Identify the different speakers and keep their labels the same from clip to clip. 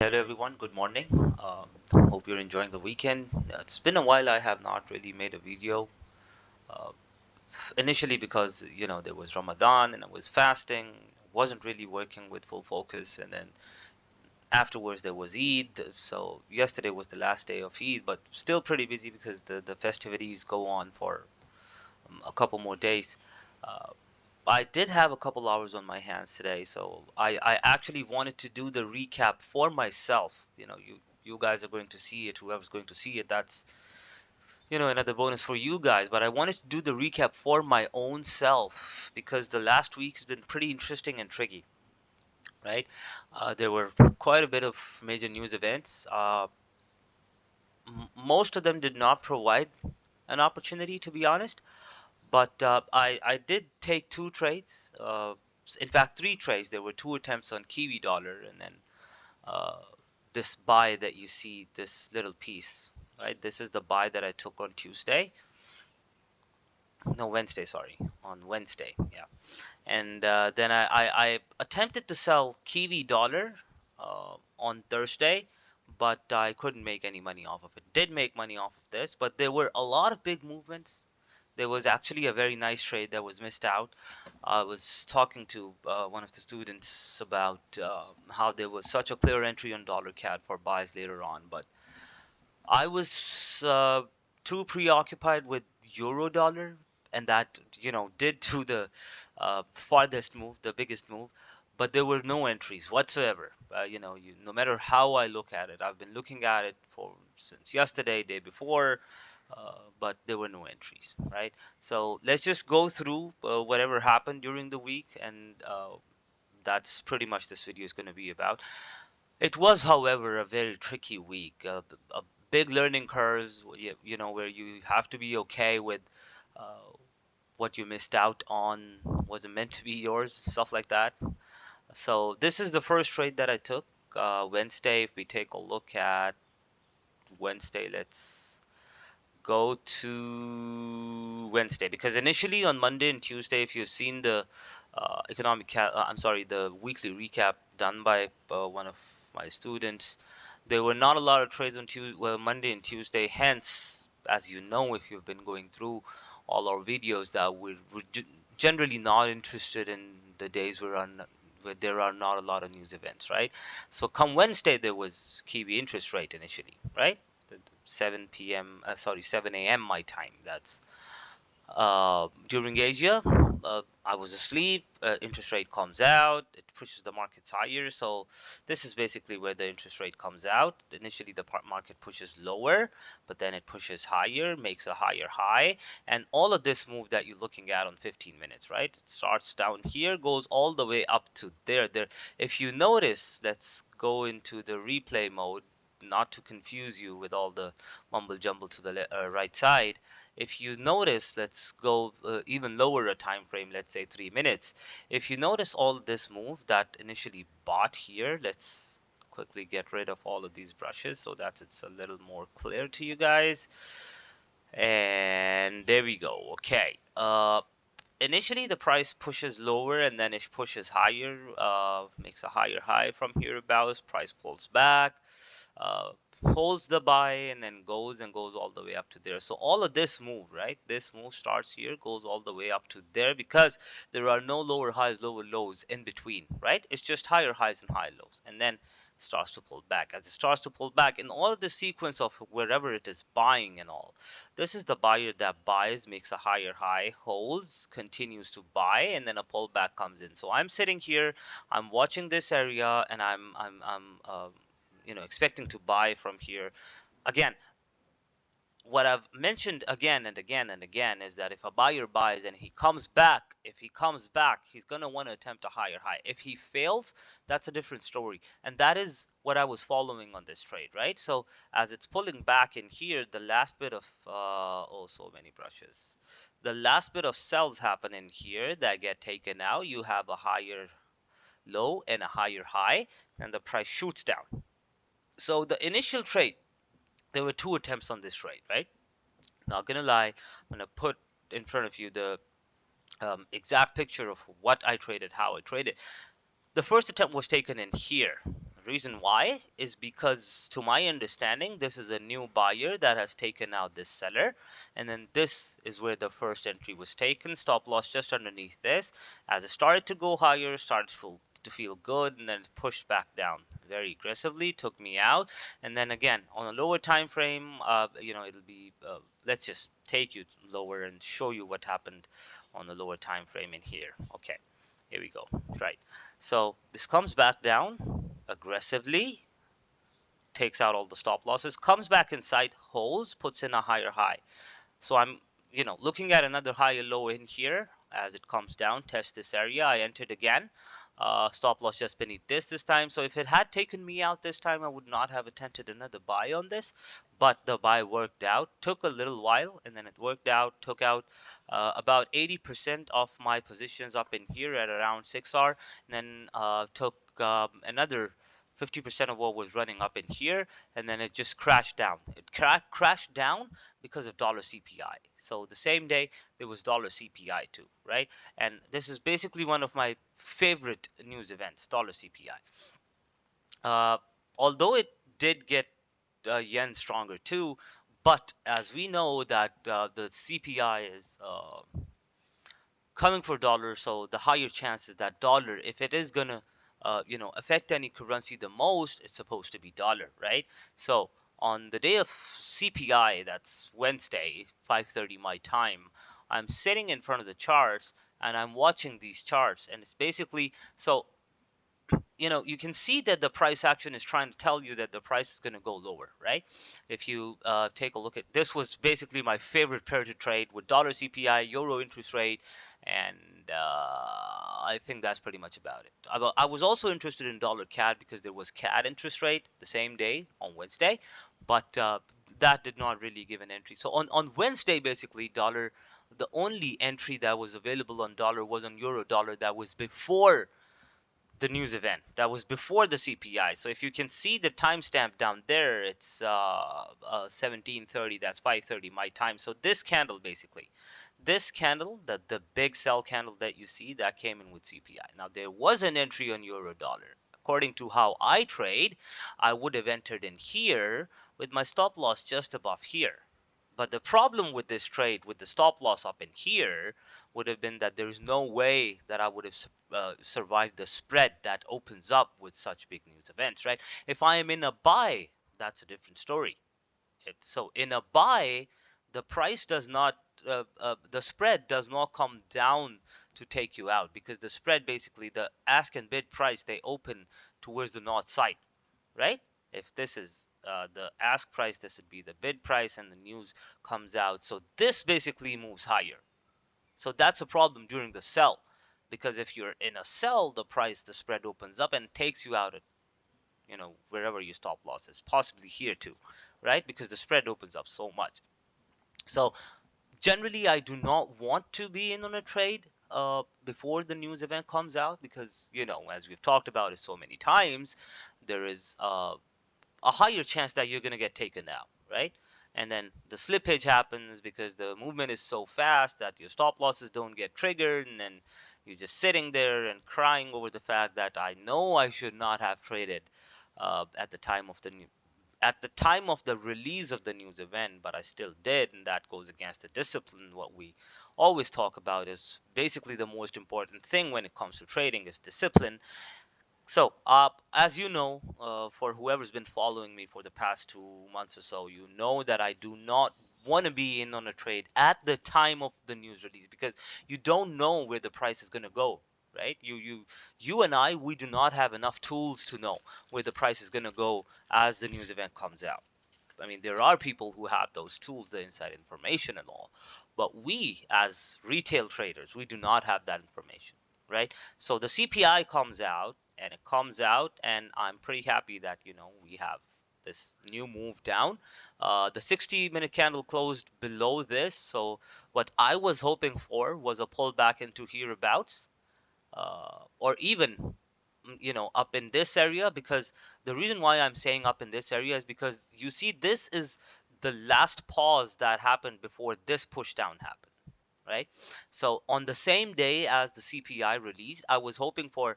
Speaker 1: Hello everyone, good morning. Hope you're enjoying the weekend. It's been a while I have not really made a video. Uh, Initially because there was Ramadan and I was fasting, wasn't really working with full focus, and then afterwards there was Eid. So yesterday was the last day of Eid, but still pretty busy because the festivities go on for a couple more days. Uh, I did have a couple hours on my hands today, so I actually wanted to do the recap for myself. You guys are going to see it, whoever's going to see it, that's another bonus for you guys. But I wanted to do the recap for my own self because the last week's been pretty interesting and tricky, right? There were quite a bit of major news events. Most of them did not provide an opportunity, to be honest. But I did take two trades. In fact, three trades. There were two attempts on Kiwi dollar, and then uh, this buy that you see, this little piece, right? This is the buy that I took on Tuesday. No, Wednesday, sorry. On Wednesday, yeah. And then I attempted to sell Kiwi dollar on Thursday, but I couldn't make any money off of it. Did make money off of this, but there were a lot of big movements. There was actually a very nice trade that was missed out. I was talking to one of the students about how there was such a clear entry on dollar CAD for buys later on, but I was too preoccupied with euro dollar, and that did do the farthest move, the biggest move. But there were no entries whatsoever. No matter how I look at it, I've been looking at it for since yesterday, day before, but there were no entries, right? So let's just go through whatever happened during the week, and that's pretty much this video is going to be about. It was, however, a very tricky week. A big learning curves, where you have to be okay with uh, what you missed out on wasn't meant to be yours, stuff like that. So this is the first trade that I took Wednesday. If we take a look at Wednesday, let's go to Wednesday, because initially on Monday and Tuesday, if you've seen the I'm sorry, the weekly recap done by one of my students, there were not a lot of trades on Monday and Tuesday. Hence, as you know, if you've been going through all our videos, that we're generally not interested in the days where there are not a lot of news events, right? So come Wednesday, there was Kiwi interest rate initially, right? 7 p.m. Sorry, 7 a.m. my time. That's during Asia. I was asleep. Interest rate comes out. It pushes the markets higher. So this is basically where the interest rate comes out. Initially, the market pushes lower, but then it pushes higher, makes a higher high, and all of this move that you're looking at on 15 minutes, right? It starts down here, goes all the way up to there. There. If you notice, let's go into the replay mode, not to confuse you with all the mumble jumble to the right side. If you notice, let's go even lower a time frame, let's say 3 minutes. If you notice all this move that initially bought here, let's quickly get rid of all of these brushes so that it's a little more clear to you guys. And there we go. Okay. Initially the price pushes lower and then it pushes higher, makes a higher high from here about. Price pulls back, uh, holds the buy, and then goes all the way up to there. So all of this move, right? This move starts here, goes all the way up to there, because there are no lower highs, lower lows in between, right? It's just higher highs and high lows, and then starts to pull back. As it starts to pull back in all of the sequence of wherever it is buying and all, this is the buyer that buys, makes a higher high, holds, continues to buy, and then a pullback comes in. So I'm sitting here, I'm watching this area, and I'm expecting to buy from here. Again, what I've mentioned again and again and again is that if a buyer buys and he comes back, if he comes back, he's going to want to attempt a higher high. If he fails, that's a different story. And that is what I was following on this trade, right? So as it's pulling back in here, the last bit of, oh, so many brushes. The last bit of sells happen in here that get taken out. You have a higher low and a higher high, and the price shoots down. So the initial trade, there were two attempts on this trade, right? Not gonna lie, I'm gonna put in front of you the exact picture of what I traded, how I traded. The first attempt was taken in here, Reason why is because, to my understanding, this is a new buyer that has taken out this seller, and then this is where the first entry was taken. Stop loss just underneath this. As it started to go higher, started to feel good, and then it pushed back down very aggressively, took me out, and then again on a lower time frame, it'll be. Let's just take you lower and show you what happened on the lower time frame in here. Okay, here we go. Right. So this comes back down aggressively, takes out all the stop losses, comes back inside, holds, puts in a higher high. So I'm, looking at another higher low in here as it comes down, test this area. I entered again. Stop loss just beneath this time. So if it had taken me out this time, I would not have attempted another buy on this. But the buy worked out. Took a little while, and then it worked out. Took out about 80% of my positions up in here at around 6R. And then took another 50% of what was running up in here, and then it just crashed down. It crashed down because of dollar CPI. So the same day there was dollar CPI too, right? And this is basically one of my favorite news events, dollar CPI. Although it did get yen stronger too, but as we know that the CPI is coming for dollar, so the higher chances that dollar, if it is gonna affect any currency the most, it's supposed to be dollar, right? So on the day of CPI, that's Wednesday 5:30 my time, I'm sitting in front of the charts and I'm watching these charts, and it's basically, so you can see that the price action is trying to tell you that the price is going to go lower, right? If you take a look at this, was basically my favorite pair to trade with dollar CPI, euro interest rate, and I think that's pretty much about it. I was also interested in dollar CAD because there was CAD interest rate the same day on Wednesday, but that did not really give an entry. So on Wednesday, basically, dollar, the only entry that was available on dollar was on euro dollar. That was before the news event. That was before the CPI. So if you can see the timestamp down there, it's 17:30. That's 5:30 my time. So this candle, basically, this candle, the big sell candle that you see, that came in with CPI. Now there was an entry on euro dollar. According to how I trade, I would have entered in here with my stop loss just above here. But the problem with this trade, with the stop loss up in here, would have been that there's no way that I would have survived the spread that opens up with such big news events, right? If I am in a buy, that's a different story. So in a buy, the price does not, the spread does not come down to take you out, because the spread, basically the ask and bid price, they open towards the north side, right? If this is the ask price, this would be the bid price, and the news comes out. So this basically moves higher. So that's a problem during the sell, because if you're in a sell, the price, the spread opens up and takes you out at, wherever your stop loss is, possibly here too, right? Because the spread opens up so much. So generally, I do not want to be in on a trade before the news event comes out, because, as we've talked about it so many times, there is a higher chance that you're going to get taken out, right? And then the slippage happens because the movement is so fast that your stop losses don't get triggered, and then you're just sitting there and crying over the fact that I know I should not have traded at the time of the release of the news event, but I still did, and that goes against the discipline. What we always talk about is basically the most important thing when it comes to trading is discipline. So, as you know, for whoever's been following me for the past 2 months or so, you know that I do not want to be in on a trade at the time of the news release, because you don't know where the price is going to go, right? You and I, we do not have enough tools to know where the price is going to go as the news event comes out. I mean, there are people who have those tools, the inside information and all, but we as retail traders, we do not have that information, right? So the CPI comes out, and it comes out, and I'm pretty happy that, we have this new move down. The 60-minute candle closed below this, so what I was hoping for was a pullback into hereabouts, or even, up in this area, because the reason why I'm saying up in this area is because you see this is the last pause that happened before this push down happened, right? So on the same day as the CPI released, I was hoping for,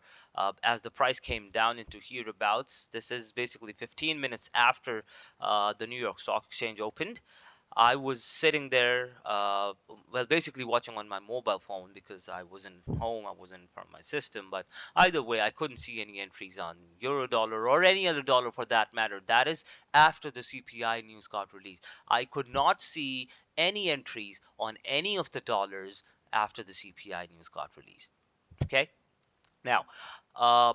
Speaker 1: as the price came down into hereabouts, this is basically 15 minutes after the New York Stock Exchange opened. I was sitting there, well, basically watching on my mobile phone because I wasn't home, I wasn't in front of my system. But either way, I couldn't see any entries on euro dollar or any other dollar for that matter. That is after the CPI news got released. I could not see any entries on any of the dollars after the CPI news got released. Okay, now, uh,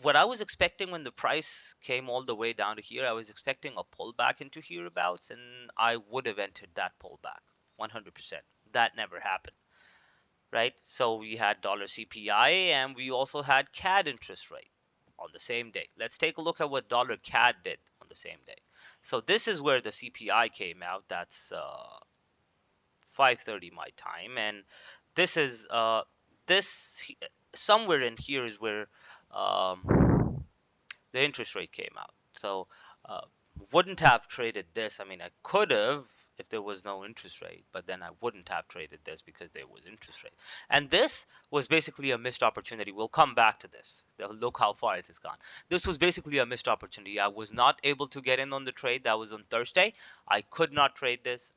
Speaker 1: what I was expecting when the price came all the way down to here, I was expecting a pullback into hereabouts, and I would have entered that pullback 100%. That never happened, right? So we had dollar CPI and we also had CAD interest rate on the same day. Let's take a look at what dollar CAD did on the same day. So this is where the CPI came out. That's 5:30 my time, and this is this somewhere in here is where the interest rate came out. So uh, wouldn't have traded this. I mean, I could have if there was no interest rate, but then I wouldn't have traded this because there was interest rate. And this was basically a missed opportunity. We'll come back to this. Look how far it has gone. This was basically a missed opportunity. I was not able to get in on the trade. That was on Thursday. I could not trade this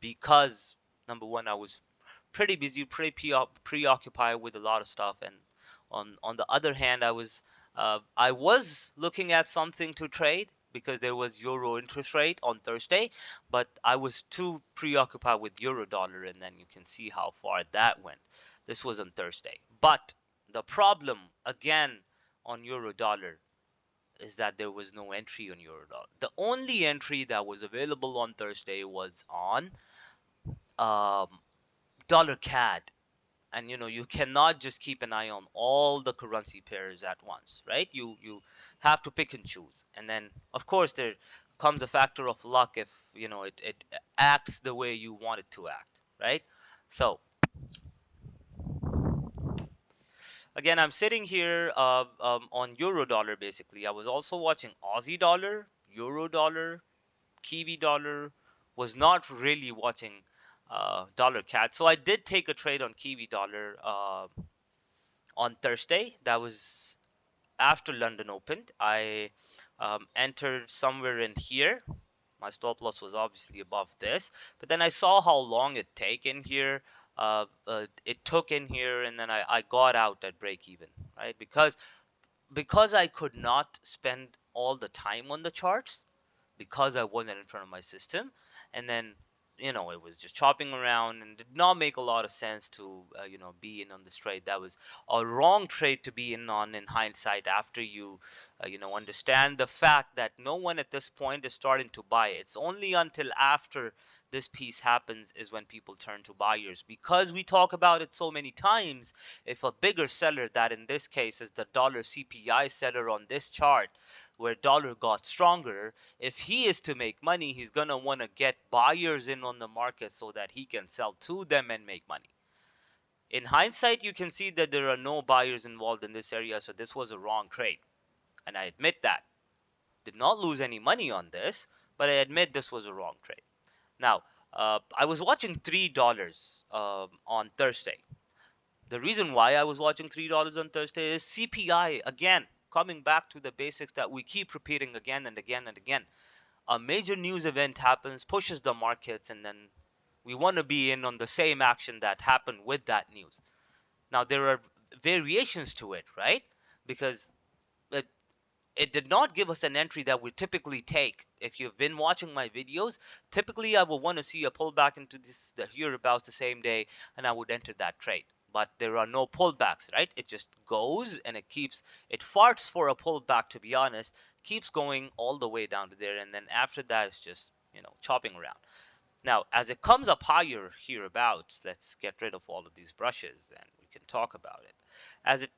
Speaker 1: because number one, I was pretty busy, pretty preoccupied with a lot of stuff, and on the other hand, I was looking at something to trade because there was euro interest rate on Thursday, but I was too preoccupied with euro dollar, and then you can see how far that went. This was on Thursday, but the problem again on euro dollar is that there was no entry on euro dollar. The only entry that was available on Thursday was on um, dollar CAD. And you cannot just keep an eye on all the currency pairs at once, right? You have to pick and choose, and then of course there comes a factor of luck if it acts the way you want it to act, right? So again, I'm sitting here on euro dollar. Basically, I was also watching Aussie dollar, euro dollar, Kiwi dollar. Was not really watching dollar CAD. So I did take a trade on Kiwi dollar on Thursday. That was after London opened. I entered somewhere in here. My stop loss was obviously above this, but then I saw how long it take in here. It took in here, and then I got out at break even, right? Because I could not spend all the time on the charts because I wasn't in front of my system, and then it was just chopping around and did not make a lot of sense to be in on this trade. That was a wrong trade to be in on in hindsight after you understand the fact that no one at this point is starting to buy. It's only until after this piece happens is when people turn to buyers, because we talk about it so many times. If a bigger seller, that in this case is the dollar CPI seller on this chart where dollar got stronger, if he is to make money, he's going to want to get buyers in on the market so that he can sell to them and make money. In hindsight, you can see that there are no buyers involved in this area, so this was a wrong trade. And I admit that. Did not lose any money on this, but I admit this was a wrong trade. Now, I was watching $3 on Thursday. The reason why I was watching $3 on Thursday is CPI, again, coming back to the basics that we keep repeating again and again and again. A major news event happens, pushes the markets, and then we want to be in on the same action that happened with that news. Now, there are variations to it, right? Because it, it did not give us an entry that we typically take. If you've been watching my videos, typically I will want to see a pullback into this the hereabouts the same day, and I would enter that trade. But there are no pullbacks, right? It just goes and it farts for a pullback, to be honest, keeps going all the way down to there, and then after that it's just chopping around. Now, as it comes up higher hereabouts, let's get rid of all of these brushes and we can talk about it. As it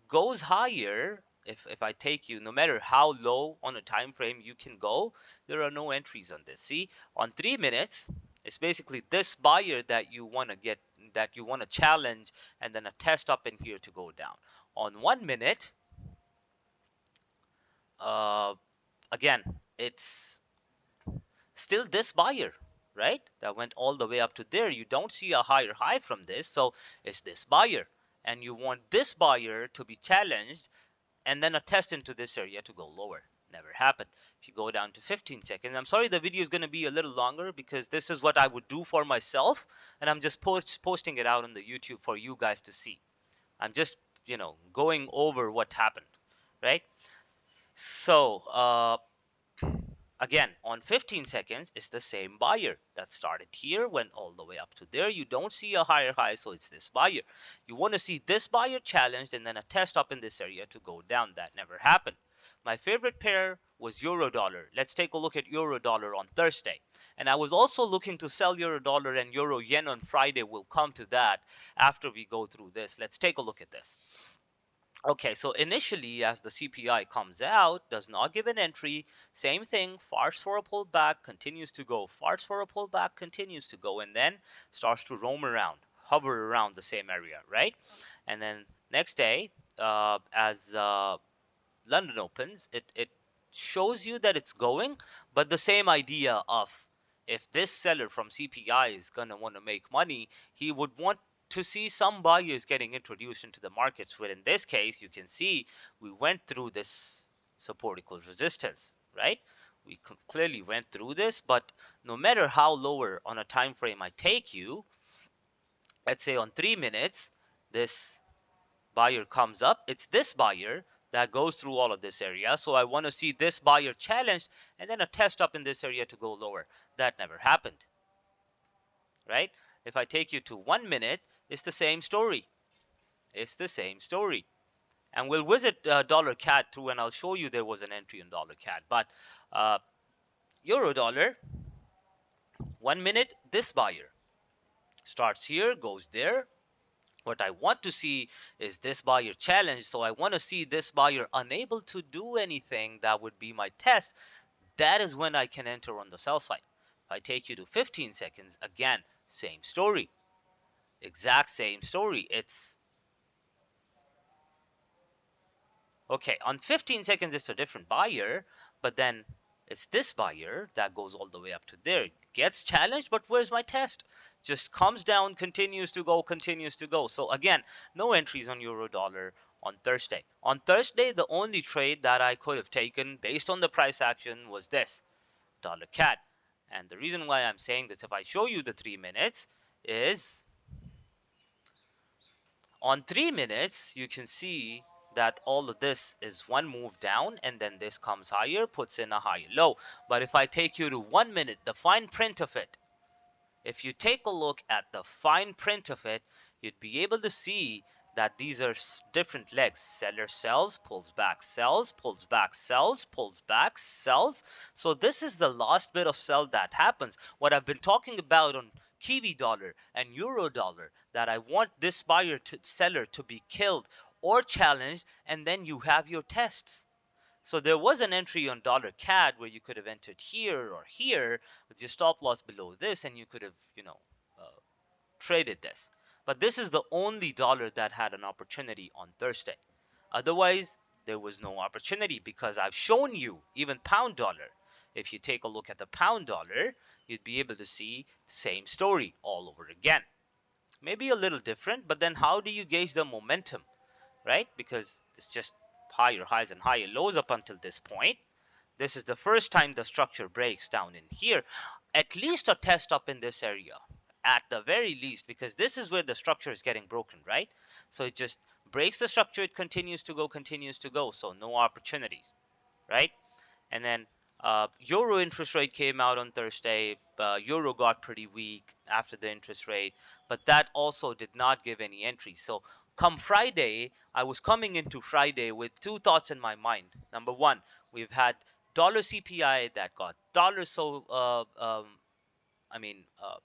Speaker 1: goes higher, if I take you, no matter how low on a time frame you can go, there are no entries on this. See, on 3 minutes, it's basically this buyer that you want to get, that you want to challenge, and then a test up in here to go down. On 1 minute, uh, again, it's still this buyer. right? That went all the way up to there. You don't see a higher high from this, so it's this buyer. And you want this buyer to be challenged and then a test into this area to go lower. Never happened. If you go down to 15 seconds, I'm sorry the video is going to be a little longer because this is what I would do for myself, and I'm just posting it out on the YouTube for you guys to see. I'm just, going over what happened, right? So, again, on 15 seconds, it's the same buyer that started here, went all the way up to there. You don't see a higher high, so it's this buyer. You want to see this buyer challenged and then a test up in this area to go down. That never happened. My favorite pair was euro dollar. Let's take a look at euro dollar on Thursday. And I was also looking to sell euro dollar and euro yen on Friday. We'll come to that after we go through this. Let's take a look at this. Okay, so initially, as the CPI comes out, does not give an entry, same thing, farts for a pullback, continues to go, farts for a pullback, continues to go, and then starts to roam around, hover around the same area, right? And then next day, as London opens, it shows you that it's going, but the same idea of if this seller from CPI is going to want to make money, he would want to see some buyers getting introduced into the markets. Where in this case, you can see we went through this support equals resistance, right? We clearly went through this, but no matter how lower on a time frame I take you, let's say on 3 minutes, this buyer comes up, it's this buyer that goes through all of this area. So I want to see this buyer challenged and then a test up in this area to go lower. That never happened, right? If I take you to 1 minute, it's the same story. It's the same story. And we'll visit dollar CAD through and I'll show you there was an entry in dollar CAD. But euro dollar, 1 minute, this buyer starts here, goes there. What I want to see is this buyer challenge. So I want to see this buyer unable to do anything. That would be my test. That is when I can enter on the sell side. If I take you to 15 seconds, again, same story. Exact same story. It's okay. On 15 seconds, it's a different buyer, but then it's this buyer that goes all the way up to there. Gets challenged, but where's my test? Just comes down, continues to go, continues to go. So again, no entries on euro dollar on Thursday. On Thursday, the only trade that I could have taken based on the price action was this, dollar CAD. And the reason why I'm saying this, if I show you the 3 minutes, is on 3 minutes, you can see that all of this is one move down and then this comes higher, puts in a higher low. But if I take you to 1 minute, the fine print of it, if you take a look at the fine print of it, you'd be able to see that these are different legs. Seller sells, pulls back, sells, pulls back, sells, pulls back, sells. So this is the last bit of sell that happens. What I've been talking about on Kiwi dollar and euro dollar, that I want this seller to be killed or challenged, and then you have your tests. So there was an entry on dollar CAD where you could have entered here or here with your stop loss below this, and you could have, uh, traded this. But this is the only dollar that had an opportunity on Thursday. Otherwise, there was no opportunity because I've shown you even pound dollar. If you take a look at the pound dollar, you'd be able to see the same story all over again. Maybe a little different, but then how do you gauge the momentum, right? Because it's just higher highs and higher lows up until this point. This is the first time the structure breaks down in here. At least a test up in this area, at the very least, because this is where the structure is getting broken, right? So it just breaks the structure, it continues to go, so no opportunities, right? And then euro interest rate came out on Thursday. Euro got pretty weak after the interest rate, but that also did not give any entries. So come Friday, I was coming into Friday with two thoughts in my mind. Number one, we've had dollar CPI that got dollar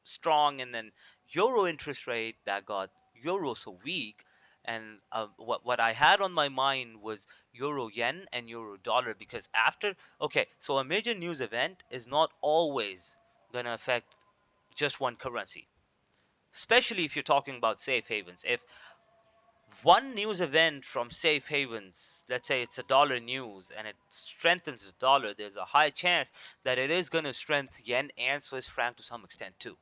Speaker 1: strong, and then euro interest rate that got euro so weak. And what I had on my mind was euro yen and euro dollar, because after, okay, so a major news event is not always going to affect just one currency, especially if you're talking about safe havens. If one news event from safe havens, let's say it's a dollar news and it strengthens the dollar, there's a high chance that it is going to strengthen yen and Swiss franc to some extent too.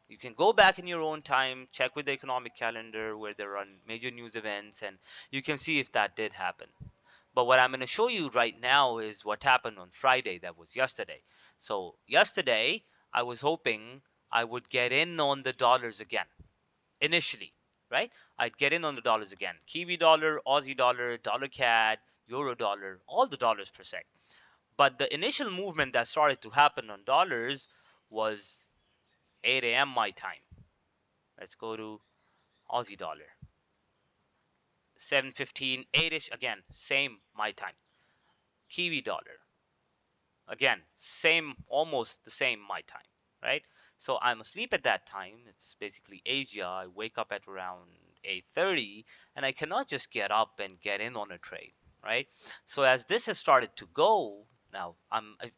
Speaker 1: You can go back in your own time, check with the economic calendar where there are major news events, and you can see if that did happen. But what I'm going to show you right now is what happened on Friday. That was yesterday. So yesterday, I was hoping I would get in on the dollars again initially, right? I'd get in on the dollars again. Kiwi dollar, Aussie dollar, dollar CAD, euro dollar, all the dollars per se. But the initial movement that started to happen on dollars was 8 a.m. my time. Let's go to Aussie dollar. 7:15, 8ish again, same my time. Kiwi dollar. Again, same, almost the same my time, right? So I'm asleep at that time. It's basically Asia. I wake up at around 8:30 and I cannot just get up and get in on a trade, right? So as this has started to go, now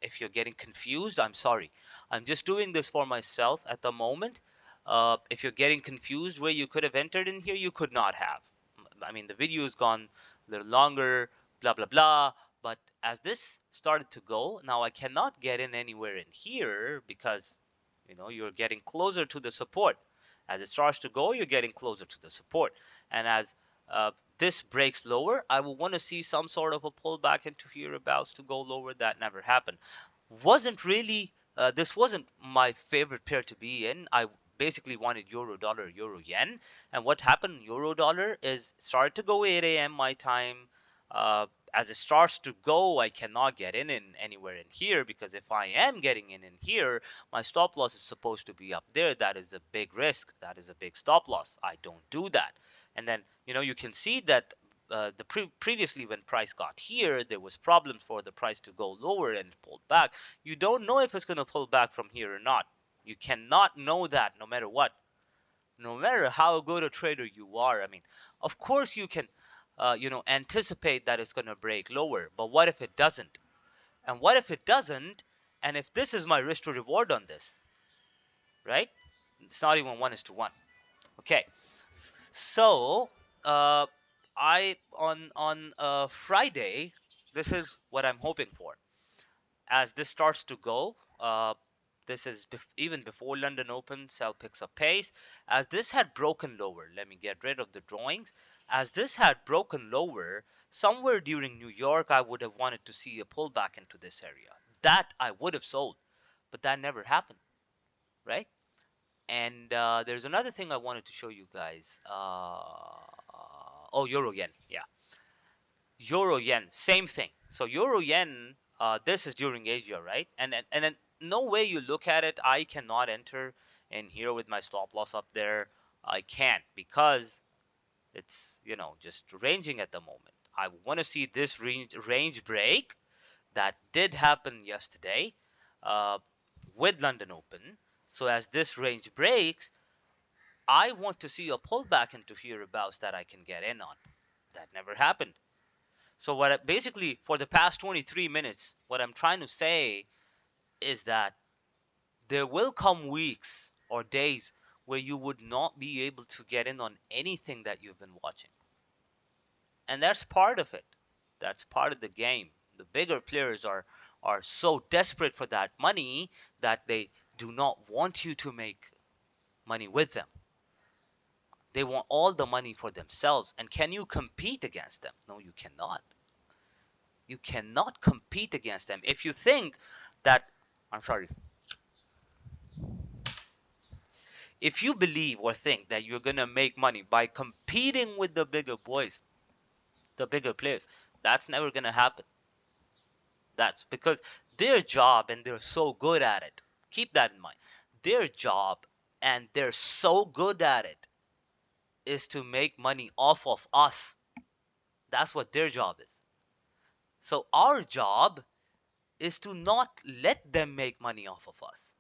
Speaker 1: if you're getting confused, I'm sorry. I'm just doing this for myself at the moment. If you're getting confused where you could have entered in here, you could not have. I mean, the video has gone a little longer, blah, blah, blah. But as this started to go, now I cannot get in anywhere in here because, you're getting closer to the support. As it starts to go, you're getting closer to the support. And as this breaks lower, I will want to see some sort of a pullback into hereabouts to go lower. That never happened. Wasn't really, this wasn't my favorite pair to be in. I basically wanted euro dollar, euro yen. And what happened, euro dollar is started to go 8 a.m. my time. As it starts to go, I cannot get in anywhere in here because if I am getting in here, my stop loss is supposed to be up there. That is a big risk. That is a big stop loss. I don't do that. And then, you can see that previously when price got here, there was problems for the price to go lower and pulled back. You don't know if it's going to pull back from here or not. You cannot know that no matter what. No matter how good a trader you are. I mean, of course you can, anticipate that it's going to break lower. But what if it doesn't? And what if it doesn't? And if this is my risk to reward on this, right? It's not even 1:1. Okay. So, uh, I on Friday, this is what I'm hoping for. As this starts to go, this is even before London Open, sell picks up pace. As this had broken lower, let me get rid of the drawings. As this had broken lower, somewhere during New York, I would have wanted to see a pullback into this area. That I would have sold, but that never happened, right? And there's another thing I wanted to show you guys. Oh, euro yen. Yeah, euro yen, same thing. So euro yen, this is during Asia, right? And then no way you look at it, I cannot enter in here with my stop loss up there. I can't because it's just ranging at the moment. I want to see this range break that did happen yesterday uh, with London Open. So as this range breaks, I want to see a pullback into hereabouts that I can get in on. That never happened. So basically for the past 23 minutes, what I'm trying to say is that there will come weeks or days where you would not be able to get in on anything that you've been watching. And that's part of it. That's part of the game. The bigger players are so desperate for that money that they do not want you to make money with them. They want all the money for themselves. And can you compete against them? No, you cannot. You cannot compete against them. If you think that, I'm sorry, if you believe or think that you're going to make money by competing with the bigger boys, the bigger players, that's never going to happen. That's because their job, and they're so good at it. Keep that in mind. Their job, and they're so good at it, is to make money off of us. That's what their job is. So our job is to not let them make money off of us.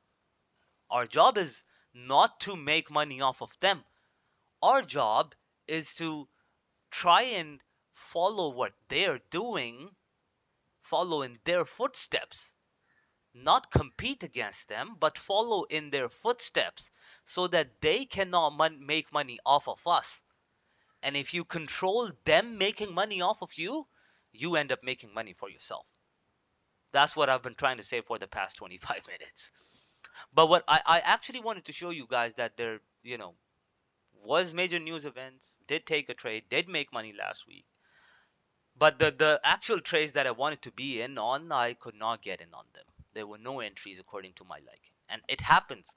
Speaker 1: Our job is not to make money off of them. Our job is to try and follow what they're doing, follow in their footsteps, not compete against them, but follow in their footsteps so that they cannot make money off of us. And if you control them making money off of you, you end up making money for yourself. That's what I've been trying to say for the past 25 minutes. But what I actually wanted to show you guys that there, was major news events, did take a trade, did make money last week. But the actual trades that I wanted to be in on, I could not get in on them. There were no entries according to my liking. And it happens.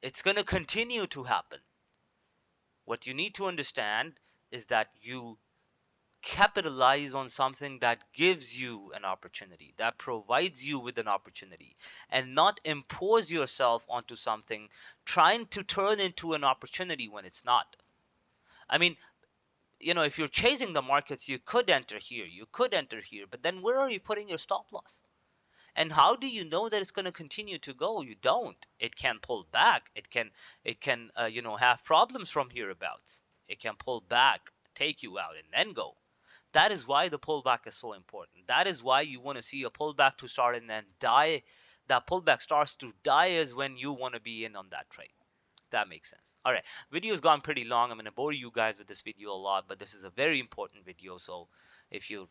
Speaker 1: It's going to continue to happen. What you need to understand is that you capitalize on something that gives you an opportunity, that provides you with an opportunity, and not impose yourself onto something trying to turn into an opportunity when it's not. I mean, if you're chasing the markets, you could enter here, you could enter here, but then where are you putting your stop loss? And how do you know that it's going to continue to go? You don't. It can pull back. It can have problems from hereabouts. It can pull back, take you out, and then go. That is why the pullback is so important. That is why you want to see a pullback to start and then die. That pullback starts to die is when you want to be in on that trade. That makes sense. All right, video's gone pretty long. I'm going to bore you guys with this video a lot, but this is a very important video. So if you've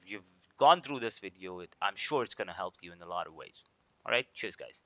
Speaker 1: gone through this video, I'm sure it's going to help you in a lot of ways. All right, cheers, guys.